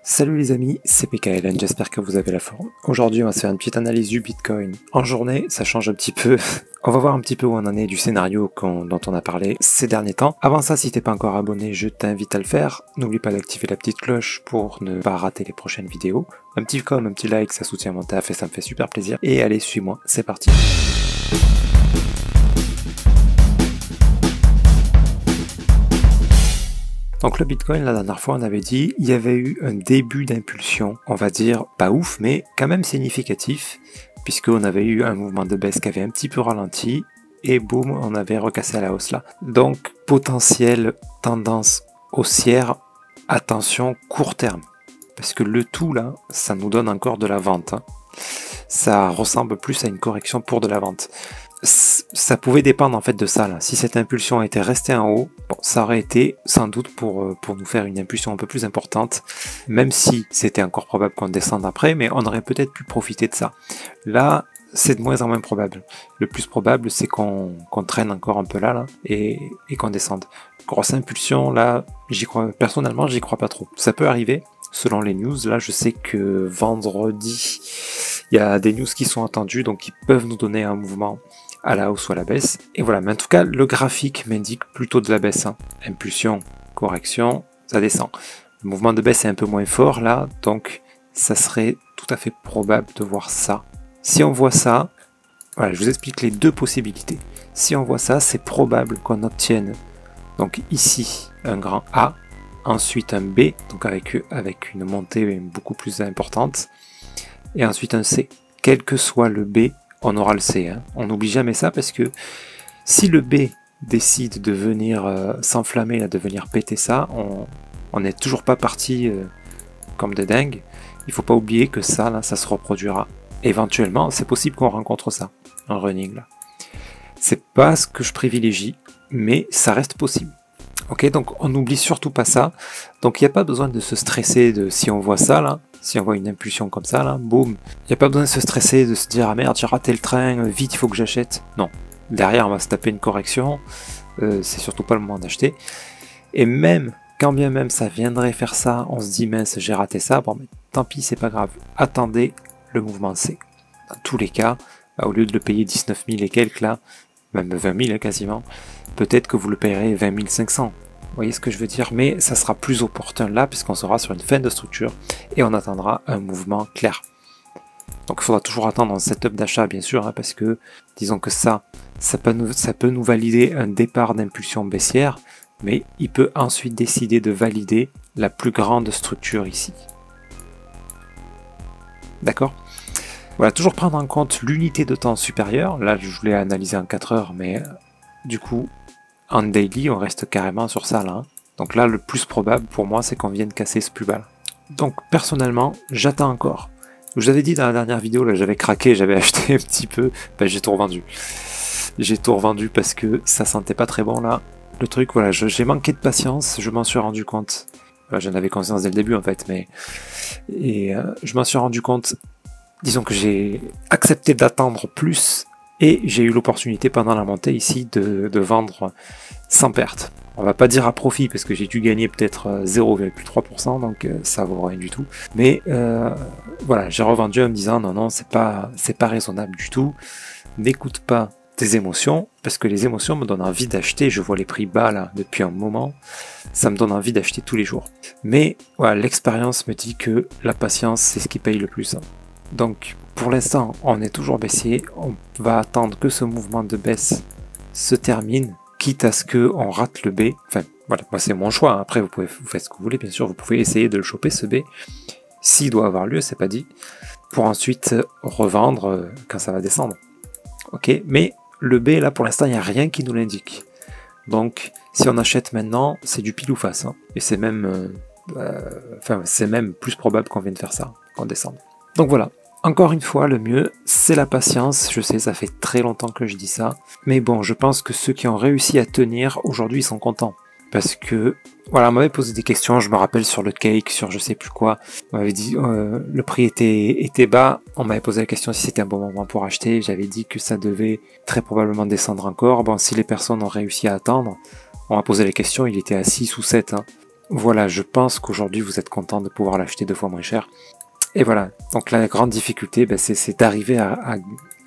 Salut les amis, c'est PKLN, j'espère que vous avez la forme. Aujourd'hui on va se faire une petite analyse du Bitcoin. En journée, ça change un petit peu. On va voir un petit peu où on en est du scénario dont on a parlé ces derniers temps. Avant ça, si t'es pas encore abonné, je t'invite à le faire. N'oublie pas d'activer la petite cloche pour ne pas rater les prochaines vidéos. Un petit comme, un petit like, ça soutient mon taf et ça me fait super plaisir. Et allez, suis-moi, c'est parti. Donc le Bitcoin, la dernière fois, on avait dit, il y avait eu un début d'impulsion, on va dire pas ouf, mais quand même significatif, puisqu'on avait eu un mouvement de baisse qui avait un petit peu ralenti, et boum, on avait recassé à la hausse là. Donc potentielle tendance haussière, attention, court terme, parce que le tout là, ça nous donne encore de la vente. Ça ressemble plus à une correction pour de la vente. Ça pouvait dépendre en fait de ça là. Si cette impulsion était restée en haut, bon, ça aurait été sans doute pour nous faire une impulsion un peu plus importante, même si c'était encore probable qu'on descende après, mais on aurait peut-être pu profiter de ça. Là, c'est de moins en moins probable. Le plus probable, c'est qu'on traîne encore un peu là et qu'on descende. Grosse impulsion, là, personnellement, j'y crois pas trop. Ça peut arriver, selon les news. Là, je sais que vendredi, il y a des news qui sont attendues, donc qui peuvent nous donner un mouvement à la hausse ou à la baisse. Et voilà, mais en tout cas, le graphique m'indique plutôt de la baisse. Impulsion, correction, ça descend. Le mouvement de baisse est un peu moins fort là, donc ça serait tout à fait probable de voir ça. Si on voit ça, voilà, je vous explique les deux possibilités. Si on voit ça, c'est probable qu'on obtienne, donc ici, un grand A, ensuite un B, donc avec une montée beaucoup plus importante, et ensuite un C. Quel que soit le B, on aura le C. On n'oublie jamais ça parce que si le B décide de venir s'enflammer, de venir péter ça, on n'est toujours pas parti comme des dingues. Il faut pas oublier que ça, là, ça se reproduira. Éventuellement, c'est possible qu'on rencontre ça, un running là. C'est pas ce que je privilégie, mais ça reste possible. Ok, donc on n'oublie surtout pas ça. Donc il n'y a pas besoin de se stresser de si on voit ça là. Si on voit une impulsion comme ça, là, boum, il n'y a pas besoin de se stresser, de se dire « Ah merde, j'ai raté le train, vite, il faut que j'achète ». Non, derrière, on va se taper une correction, c'est surtout pas le moment d'acheter. Et même, quand bien même ça viendrait faire ça, on se dit « Mince, j'ai raté ça », bon, mais tant pis, c'est pas grave. Attendez le mouvement C. Dans tous les cas, au lieu de le payer 19 000 et quelques, là, même 20 000 quasiment, peut-être que vous le payerez 20 500. Vous voyez ce que je veux dire, mais ça sera plus opportun là puisqu'on sera sur une fin de structure et on attendra un mouvement clair. Donc il faudra toujours attendre un setup d'achat bien sûr, parce que disons que ça peut nous valider un départ d'impulsion baissière, mais il peut ensuite décider de valider la plus grande structure ici. D'accord? Voilà, toujours prendre en compte l'unité de temps supérieure. Là je voulais analyser en 4 heures, mais du coup en daily, on reste carrément sur ça là. Donc là, le plus probable pour moi, c'est qu'on vienne casser ce plus bas. Donc personnellement, j'attends encore. Je vous avais dit dans la dernière vidéo, là, j'avais craqué, j'avais acheté un petit peu. Ben, j'ai tout revendu. J'ai tout revendu parce que ça sentait pas très bon là. Le truc, voilà, j'ai manqué de patience, je m'en suis rendu compte. Voilà, j'en avais conscience dès le début en fait, mais je m'en suis rendu compte. Disons que j'ai accepté d'attendre plus. Et j'ai eu l'opportunité pendant la montée ici de vendre sans perte. On va pas dire à profit parce que j'ai dû gagner peut-être 0,3%, donc ça vaut rien du tout. Mais voilà, j'ai revendu en me disant non, c'est pas raisonnable du tout. N'écoute pas tes émotions, parce que les émotions me donnent envie d'acheter. Je vois les prix bas là depuis un moment, ça me donne envie d'acheter tous les jours. Mais voilà, l'expérience me dit que la patience, c'est ce qui paye le plus. Donc pour l'instant, on est toujours baissier, on va attendre que ce mouvement de baisse se termine, quitte à ce qu'on rate le B. Enfin, voilà, moi c'est mon choix, après vous faites ce que vous voulez, bien sûr, vous pouvez essayer de le choper ce B, s'il doit avoir lieu, c'est pas dit, pour ensuite revendre quand ça va descendre. Ok, mais le B, là, pour l'instant, il n'y a rien qui nous l'indique. Donc, si on achète maintenant, c'est du pile ou face, et c'est même, c'est même plus probable qu'on vienne faire ça, qu'on descende. Donc voilà. Encore une fois, le mieux, c'est la patience. Je sais, ça fait très longtemps que je dis ça. Mais bon, je pense que ceux qui ont réussi à tenir, aujourd'hui, ils sont contents. Parce que, voilà, on m'avait posé des questions, je me rappelle sur le cake, sur je sais plus quoi. On m'avait dit, le prix était bas. On m'avait posé la question si c'était un bon moment pour acheter. J'avais dit que ça devait très probablement descendre encore. Bon, si les personnes ont réussi à attendre, on m'a posé la question, il était à 6 ou 7. Voilà, je pense qu'aujourd'hui vous êtes content de pouvoir l'acheter 2 fois moins cher. Et voilà, donc la grande difficulté, c'est d'arriver à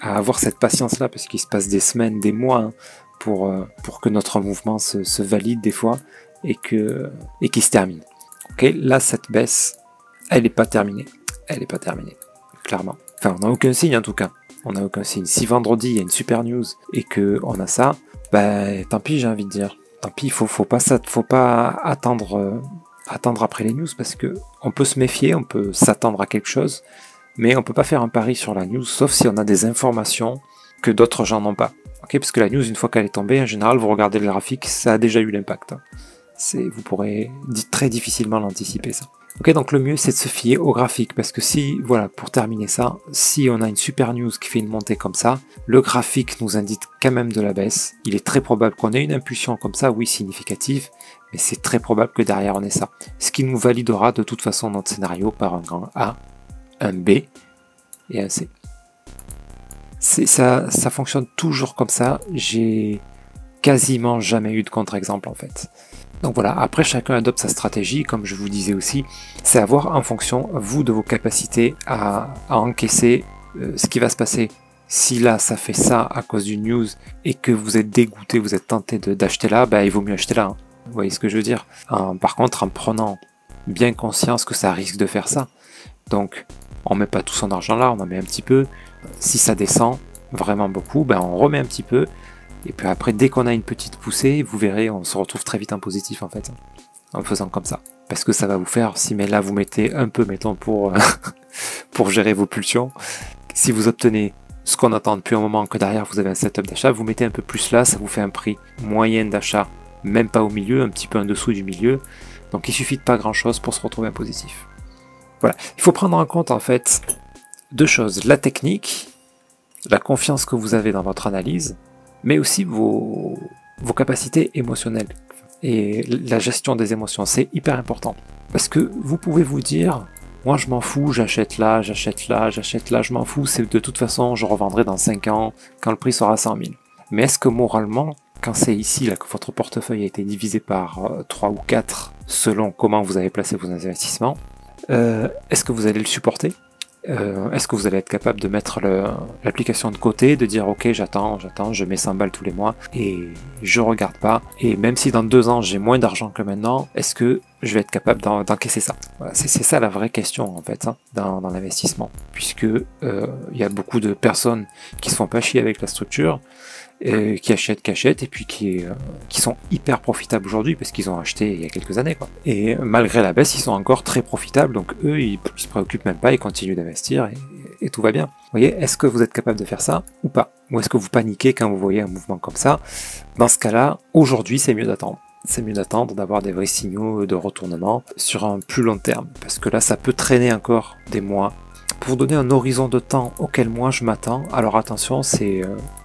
avoir cette patience-là, parce qu'il se passe des semaines, des mois, hein, pour que notre mouvement se valide des fois et qu'il se termine. Ok, là cette baisse, elle n'est pas terminée. Elle n'est pas terminée, clairement. Enfin, on n'a aucun signe en tout cas. On n'a aucun signe. Si vendredi il y a une super news et qu'on a ça, bah tant pis, j'ai envie de dire. Tant pis, faut pas attendre après les news, parce que on peut se méfier, on peut s'attendre à quelque chose, mais on peut pas faire un pari sur la news, sauf si on a des informations que d'autres gens n'ont pas. Ok, parce que la news, une fois qu'elle est tombée, en général, vous regardez le graphique, ça a déjà eu l'impact. Vous pourrez très difficilement l'anticiper, ça. Ok, donc le mieux c'est de se fier au graphique, parce que si, voilà, pour terminer ça, si on a une super news qui fait une montée comme ça, le graphique nous indique quand même de la baisse. Il est très probable qu'on ait une impulsion comme ça, oui, significative, mais c'est très probable que derrière on ait ça. Ce qui nous validera de toute façon notre scénario par un grand A, un B et un C. Ça fonctionne toujours comme ça, j'ai quasiment jamais eu de contre-exemple en fait. Donc voilà, après chacun adopte sa stratégie, comme je vous disais aussi, c'est à voir en fonction, vous, de vos capacités à encaisser ce qui va se passer. Si là, ça fait ça à cause d'une news et que vous êtes dégoûté, vous êtes tenté d'acheter là, bah, il vaut mieux acheter là. Hein. Vous voyez ce que je veux dire? Par contre, en prenant bien conscience que ça risque de faire ça, donc on met pas tout son argent là, on en met un petit peu. Si ça descend vraiment beaucoup, ben on remet un petit peu. Et puis après, dès qu'on a une petite poussée, vous verrez, on se retrouve très vite en positif en fait, en faisant comme ça. Parce que ça va vous faire, si mais là vous mettez un peu, mettons, pour gérer vos pulsions, si vous obtenez ce qu'on attend depuis un moment, que derrière vous avez un setup d'achat, vous mettez un peu plus là, ça vous fait un prix moyen d'achat, même pas au milieu, un petit peu en dessous du milieu. Donc il suffit de pas grand chose pour se retrouver en positif. Voilà, il faut prendre en compte en fait 2 choses, la technique, la confiance que vous avez dans votre analyse, mais aussi vos capacités émotionnelles et la gestion des émotions, c'est hyper important. Parce que vous pouvez vous dire, moi je m'en fous, j'achète là, je m'en fous, c'est de toute façon je revendrai dans 5 ans quand le prix sera 100 000. Mais est-ce que moralement, quand c'est ici là, que votre portefeuille a été divisé par 3 ou 4 selon comment vous avez placé vos investissements, est-ce que vous allez le supporter ? Est-ce que vous allez être capable de mettre l'application de côté, de dire ok j'attends, je mets 100 balles tous les mois et je regarde pas, et même si dans 2 ans j'ai moins d'argent que maintenant, est-ce que je vais être capable d'encaisser ça? Voilà, c'est ça la vraie question en fait, hein, dans l'investissement, puisque y a beaucoup de personnes qui se font pas chier avec la structure, qui achètent, et puis qui sont hyper profitables aujourd'hui parce qu'ils ont acheté il y a quelques années, quoi. Et malgré la baisse, ils sont encore très profitables, donc eux, ils se préoccupent même pas, ils continuent d'investir et tout va bien. Vous voyez, est-ce que vous êtes capable de faire ça ou pas? Ou est-ce que vous paniquez quand vous voyez un mouvement comme ça? Dans ce cas-là, aujourd'hui, c'est mieux d'attendre. C'est mieux d'attendre, d'avoir des vrais signaux de retournement sur un plus long terme, parce que là, ça peut traîner encore des mois. Pour vous donner un horizon de temps auquel moi je m'attends, alors attention, c'est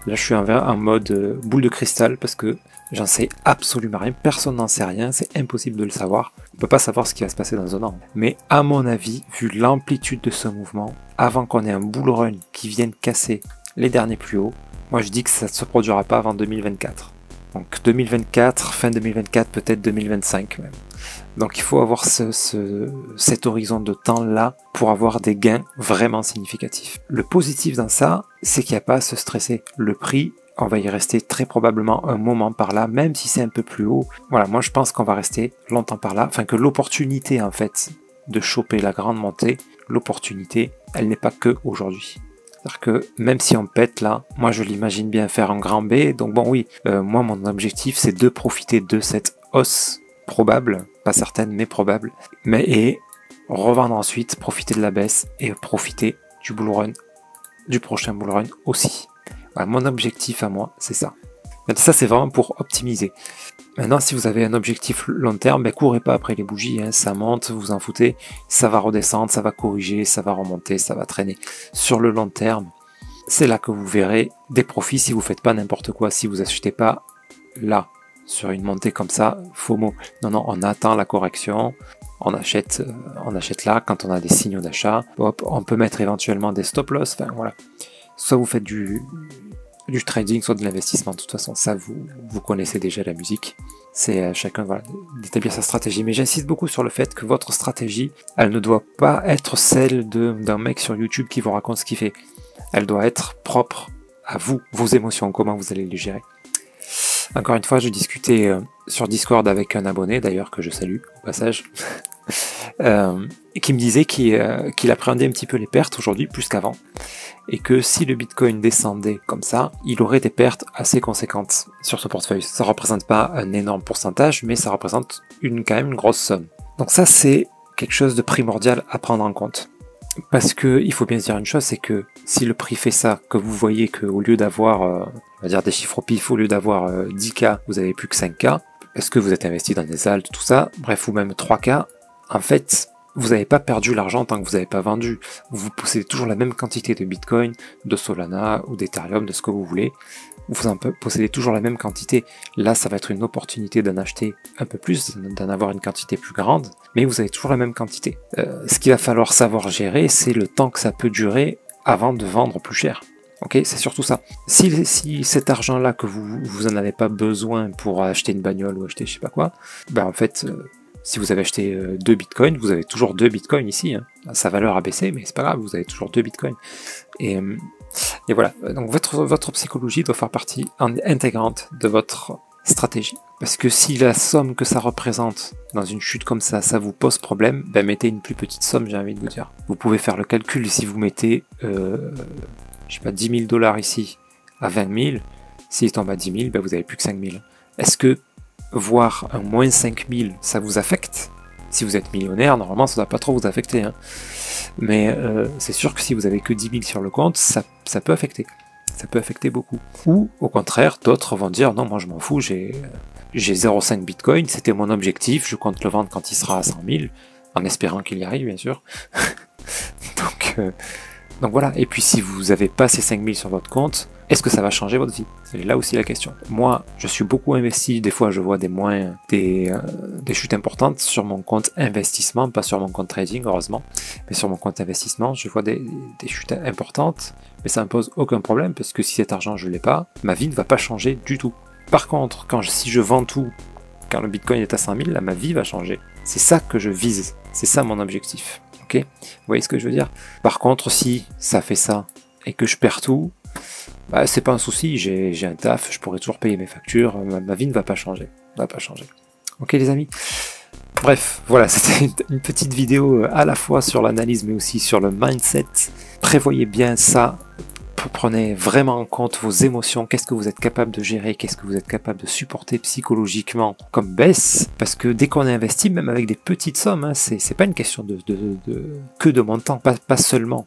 là je suis en mode boule de cristal, parce que j'en sais absolument rien, personne n'en sait rien, c'est impossible de le savoir, on peut pas savoir ce qui va se passer dans un an. Mais à mon avis, vu l'amplitude de ce mouvement, avant qu'on ait un bull run qui vienne casser les derniers plus hauts, moi je dis que ça ne se produira pas avant 2024. Donc 2024, fin 2024, peut-être 2025 même. Donc il faut avoir cet horizon de temps-là pour avoir des gains vraiment significatifs. Le positif dans ça, c'est qu'il n'y a pas à se stresser. Le prix, on va y rester très probablement un moment par là, même si c'est un peu plus haut. Voilà, moi je pense qu'on va rester longtemps par là. Enfin que l'opportunité en fait de choper la grande montée, l'opportunité, elle n'est pas que aujourd'hui. C'est-à-dire que même si on pète là, moi je l'imagine bien faire un grand B. Donc bon oui, moi mon objectif c'est de profiter de cette hausse probable, pas certaine mais probable, et revendre ensuite, profiter de la baisse et profiter du bull run, du prochain bull run aussi. Voilà, mon objectif à moi, c'est ça. Mais ça c'est vraiment pour optimiser. Maintenant, si vous avez un objectif long terme, courez pas après les bougies, hein, ça monte, vous en foutez, ça va redescendre, ça va corriger, ça va remonter, ça va traîner. Sur le long terme, c'est là que vous verrez des profits si vous faites pas n'importe quoi, si vous achetez pas là, sur une montée comme ça, FOMO. Non, on attend la correction, on achète là quand on a des signaux d'achat, hop, on peut mettre éventuellement des stop loss, enfin voilà. Soit vous faites du du trading, soit de l'investissement. De toute façon, ça, vous connaissez déjà la musique. C'est à chacun voilà, d'établir sa stratégie. Mais j'insiste beaucoup sur le fait que votre stratégie, elle ne doit pas être celle d'un mec sur YouTube qui vous raconte ce qu'il fait. Elle doit être propre à vous, vos émotions, comment vous allez les gérer. Encore une fois, je discutais sur Discord avec un abonné, d'ailleurs, que je salue au passage, qui me disait qu'il appréhendait un petit peu les pertes aujourd'hui, plus qu'avant, et que si le Bitcoin descendait comme ça, il aurait des pertes assez conséquentes sur ce portefeuille. Ça ne représente pas un énorme pourcentage, mais ça représente quand même une grosse somme. Donc ça, c'est quelque chose de primordial à prendre en compte. Parce que il faut bien se dire une chose, c'est que si le prix fait ça, que vous voyez qu'au lieu d'avoir, on va dire des chiffres au pif, au lieu d'avoir 10K, vous avez plus que 5K, est-ce que vous êtes investi dans des altes, tout ça, bref, ou même 3K, en fait, vous n'avez pas perdu l'argent tant que vous n'avez pas vendu. Vous possédez toujours la même quantité de Bitcoin, de Solana ou d'Ethereum, de ce que vous voulez. Vous en possédez toujours la même quantité. Là, ça va être une opportunité d'en acheter un peu plus, d'en avoir une quantité plus grande, mais vous avez toujours la même quantité. Ce qu'il va falloir savoir gérer, c'est le temps que ça peut durer avant de vendre plus cher. Ok, c'est surtout ça. Si cet argent-là que vous en avez pas besoin pour acheter une bagnole ou acheter je sais pas quoi, ben en fait, si vous avez acheté 2 bitcoins, vous avez toujours 2 bitcoins ici. Hein. Sa valeur a baissé, mais c'est pas grave, vous avez toujours 2 bitcoins. Et voilà, donc votre psychologie doit faire partie intégrante de votre stratégie. Parce que si la somme que ça représente dans une chute comme ça vous pose problème, ben mettez une plus petite somme, j'ai envie de vous dire. Vous pouvez faire le calcul, si vous mettez, je sais pas, 10 000 $ ici à 20 000, s'il tombe à 10 000, ben vous avez plus que 5 000. Est-ce que voir un moins 5 000, ça vous affecte? Si vous êtes millionnaire, normalement ça ne doit pas trop vous affecter. Hein. Mais c'est sûr que si vous avez que 10 000 sur le compte, ça peut affecter. Ça peut affecter beaucoup. Ou au contraire, d'autres vont dire non, moi je m'en fous, j'ai 0,5 bitcoin, c'était mon objectif, je compte le vendre quand il sera à 100 000, en espérant qu'il y arrive bien sûr. Donc voilà, et puis si vous n'avez pas ces 5 000 sur votre compte, est-ce que ça va changer votre vie? C'est là aussi la question. Moi, je suis beaucoup investi, des fois je vois des chutes importantes sur mon compte investissement, pas sur mon compte trading heureusement, mais sur mon compte investissement, je vois des chutes importantes, mais ça ne me pose aucun problème, parce que si cet argent je ne l'ai pas, ma vie ne va pas changer du tout. Par contre, si je vends tout, quand le Bitcoin est à 100 000, là ma vie va changer. C'est ça que je vise, c'est ça mon objectif. Ok, vous voyez ce que je veux dire? Par contre, si ça fait ça et que je perds tout, bah, c'est pas un souci, j'ai un taf, je pourrais toujours payer mes factures, ma vie ne va pas changer. Ok les amis? Bref, voilà, c'était une petite vidéo à la fois sur l'analyse mais aussi sur le mindset. Prévoyez bien ça, prenez vraiment en compte vos émotions, qu'est-ce que vous êtes capable de gérer, qu'est-ce que vous êtes capable de supporter psychologiquement comme baisse, parce que dès qu'on investit, même avec des petites sommes, hein, c'est pas une question que de montant, pas seulement.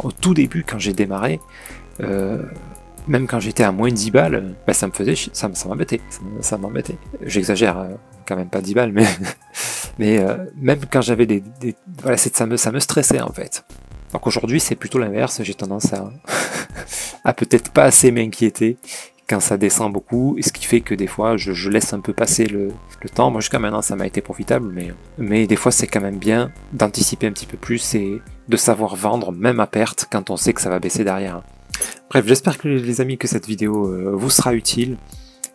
Au tout début, quand j'ai démarré, même quand j'étais à moins 10 balles, bah, ça m'embêtait. J'exagère, quand même pas 10 balles, mais même quand j'avais voilà, ça me stressait en fait. Donc aujourd'hui, c'est plutôt l'inverse, j'ai tendance à peut-être pas assez m'inquiéter quand ça descend beaucoup, et ce qui fait que des fois, je laisse un peu passer le temps. Moi, jusqu'à maintenant, ça m'a été profitable, mais des fois, c'est quand même bien d'anticiper un petit peu plus et de savoir vendre, même à perte, quand on sait que ça va baisser derrière. Bref, j'espère que les amis, que cette vidéo vous sera utile,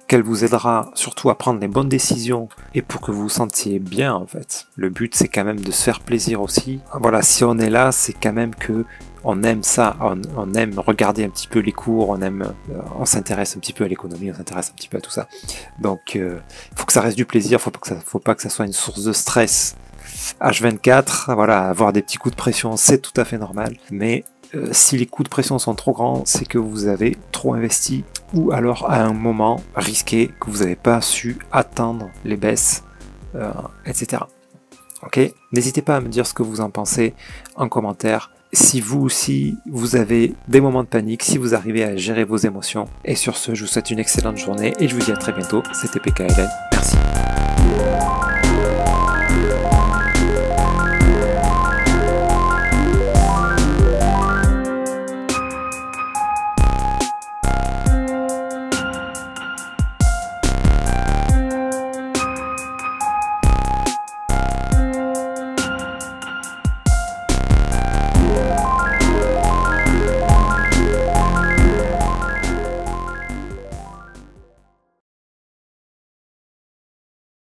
qu'elle vous aidera surtout à prendre les bonnes décisions et pour que vous vous sentiez bien en fait. Le but c'est quand même de se faire plaisir aussi. Voilà, si on est là, c'est quand même que on aime ça, on aime regarder un petit peu les cours, on s'intéresse un petit peu à l'économie, on s'intéresse un petit peu à tout ça. Donc il faut que ça reste du plaisir, faut pas que ça soit une source de stress. H24, voilà, avoir des petits coups de pression, c'est tout à fait normal, mais si les coups de pression sont trop grands, c'est que vous avez trop investi, ou alors à un moment risqué que vous n'avez pas su attendre les baisses, etc. Ok, n'hésitez pas à me dire ce que vous en pensez en commentaire. Si vous aussi, vous avez des moments de panique, si vous arrivez à gérer vos émotions. Et sur ce, je vous souhaite une excellente journée et je vous dis à très bientôt. C'était PKLN. Merci.